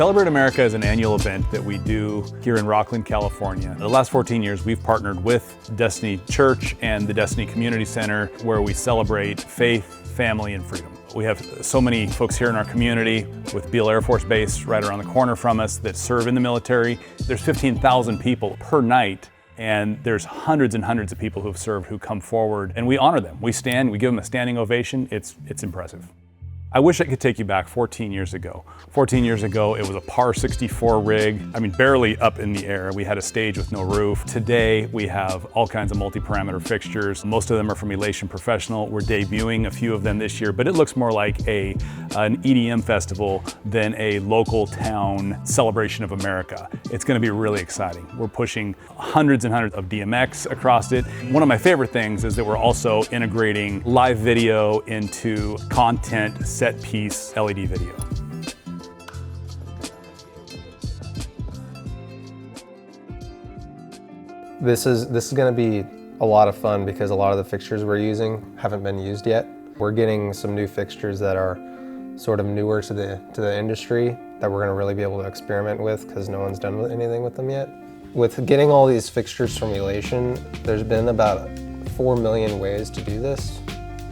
Celebrate America is an annual event that we do here in Rockland, California. The last 14 years, we've partnered with Destiny Church and the Destiny Community Center, where we celebrate faith, family, and freedom. We have so many folks here in our community with Beale Air Force Base right around the corner from us that serve in the military. There's 15,000 people per night, and there's hundreds and hundreds of people who've served who come forward, and we honor them. We stand, we give them a standing ovation. It's impressive. I wish I could take you back 14 years ago. 14 years ago, it was a Par 64 rig. I mean, barely up in the air. We had a stage with no roof. Today, we have all kinds of multi-parameter fixtures. Most of them are from Elation Professional. We're debuting a few of them this year, but it looks more like an EDM festival than a local town celebration of America. It's gonna be really exciting. We're pushing hundreds and hundreds of DMX across it. One of my favorite things is that we're also integrating live video into content set piece LED video. This is going to be a lot of fun because a lot of the fixtures we're using haven't been used yet. We're getting some new fixtures that are sort of newer to the industry that we're going to really be able to experiment with because no one's done anything with them yet. With getting all these fixtures from Elation, there's been about 4 million ways to do this.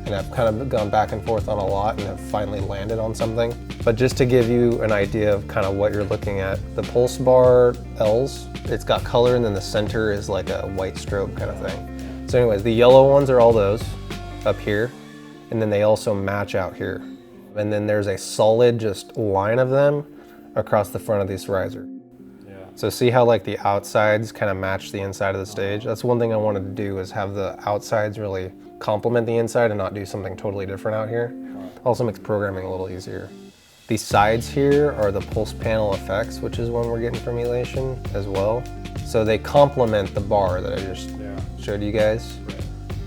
And I've kind of gone back and forth on a lot and have finally landed on something. But just to give you an idea of kind of what you're looking at, the pulse bar L's, it's got color and then the center is like a white strobe kind of thing. So anyways, the yellow ones are all those up here, and then they also match out here. And then there's a solid just line of them across the front of this riser. So see how like the outsides kind of match the inside of the stage? That's one thing I wanted to do, is have the outsides really complement the inside and not do something totally different out here. Also makes programming a little easier. These sides here are the pulse panel effects, which is one we're getting from Elation as well. So they complement the bar that I just showed you guys,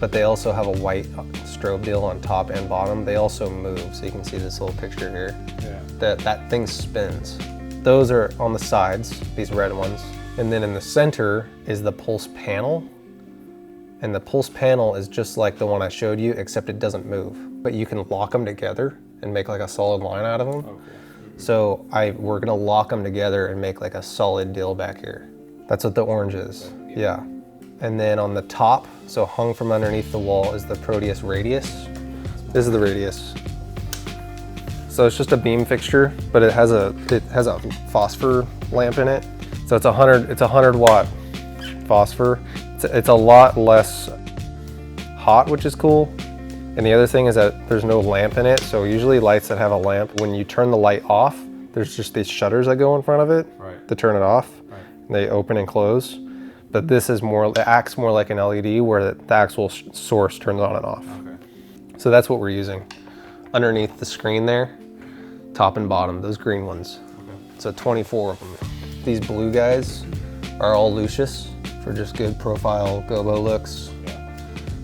but they also have a white strobe deal on top and bottom. They also move, so you can see this little picture here. That thing spins. Those are on the sides, these red ones. And then in the center is the pulse panel. And the pulse panel is just like the one I showed you, except it doesn't move. But you can lock them together and make like a solid line out of them. Okay. So we're gonna lock them together and make like a solid deal back here. That's what the orange is, yeah. And then on the top, so hung from underneath the wall, is the Proteus radius. This is the radius. So it's just a beam fixture, but it has a phosphor lamp in it. So it's a 100 watt phosphor. It's a lot less hot, which is cool. And the other thing is that there's no lamp in it. So usually lights that have a lamp, when you turn the light off, there's just these shutters that go in front of it to turn it off. And they open and close. But this is it acts more like an LED where the actual source turns on and off. So that's what we're using. Underneath the screen there, top and bottom, those green ones. So 24 of them. These blue guys are all Lucius for just good profile gobo looks.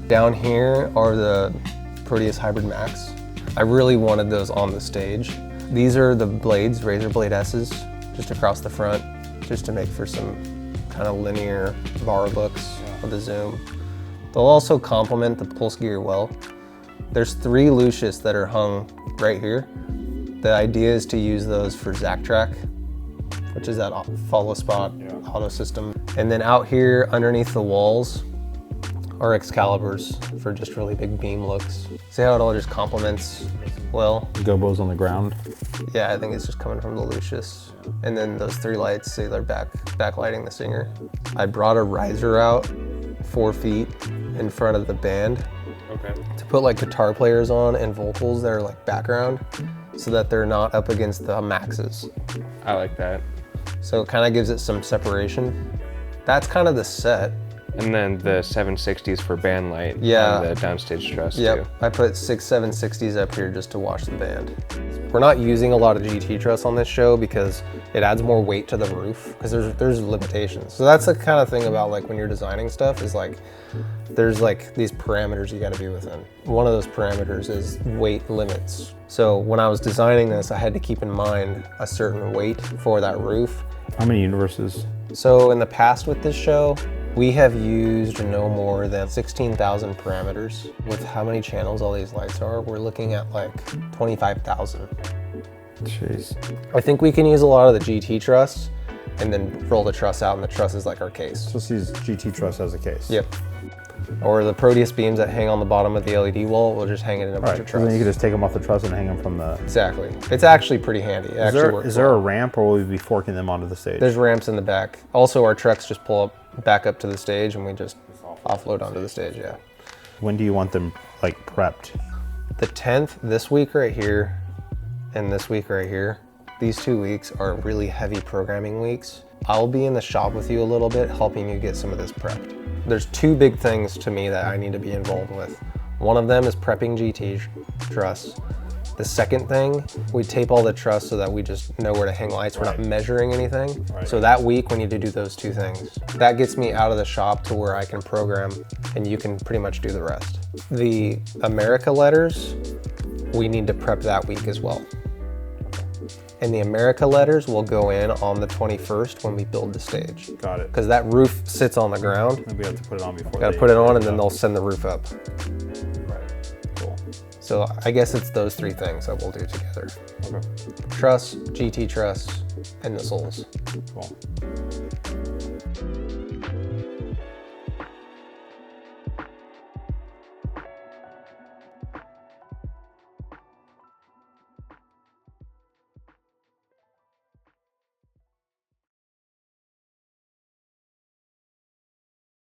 Down here are the Proteus Hybrid Max. I really wanted those on the stage. These are the blades, Razor Blade S's, just across the front, just to make for some kind of linear bar looks with the zoom. They'll also complement the pulse gear well. There's 3 Lucius that are hung right here. The idea is to use those for Zac Track, which is that follow spot auto system. And then out here underneath the walls are Excaliburs for just really big beam looks. See how it all just complements well? Gobos on the ground. Yeah, I think it's just coming from the Lucius. And then those 3 lights, see they're backlighting the singer. I brought a riser out 4 feet in front of the band to put like guitar players on and vocals that are like background so that they're not up against the maxes. I like that. So it kind of gives it some separation. That's kind of the set. And then the 760s for band light on the downstage truss too. I put 6 760s up here just to watch the band. We're not using a lot of GT truss on this show because it adds more weight to the roof because there's limitations. So that's the kind of thing about like when you're designing stuff is like there's like these parameters you got to be within. One of those parameters is weight limits. So when I was designing this, I had to keep in mind a certain weight for that roof. How many universes? So in the past with this show, we have used no more than 16,000 parameters. With how many channels all these lights are, we're looking at like 25,000. Jeez. I think we can use a lot of the GT truss and then roll the truss out, and the truss is like our case. Let's use GT truss as a case. Yep. Or the Proteus beams that hang on the bottom of the LED wall, we'll just hang it in a bunch Right, of so truss. then you can just take them off the truss and hang them from the... Exactly. It's actually pretty handy. It actually works Is there a well. ramp, or will we be forking them onto the stage? There's ramps in the back. Also, our trucks just pull back up to the stage, and we just offload onto the stage, yeah. When do you want them, like, prepped? The 10th, this week right here, and this week right here, these 2 weeks are really heavy programming weeks. I'll be in the shop with you a little bit, helping you get some of this prepped. There's 2 big things to me that I need to be involved with. One of them is prepping GT truss. The second thing, we tape all the truss so that we just know where to hang lights. We're not measuring anything. Right. So that week we need to do those 2 things. That gets me out of the shop to where I can program and you can pretty much do the rest. The America letters, we need to prep that week as well. And the America letters will go in on the 21st when we build the stage. Got it. Because that roof sits on the ground. And we have to put it on before. Got to put it on and then they'll send the roof up. Right. Cool. So I guess it's those 3 things that we'll do together. Okay. Truss, GT truss, and the soles. Cool.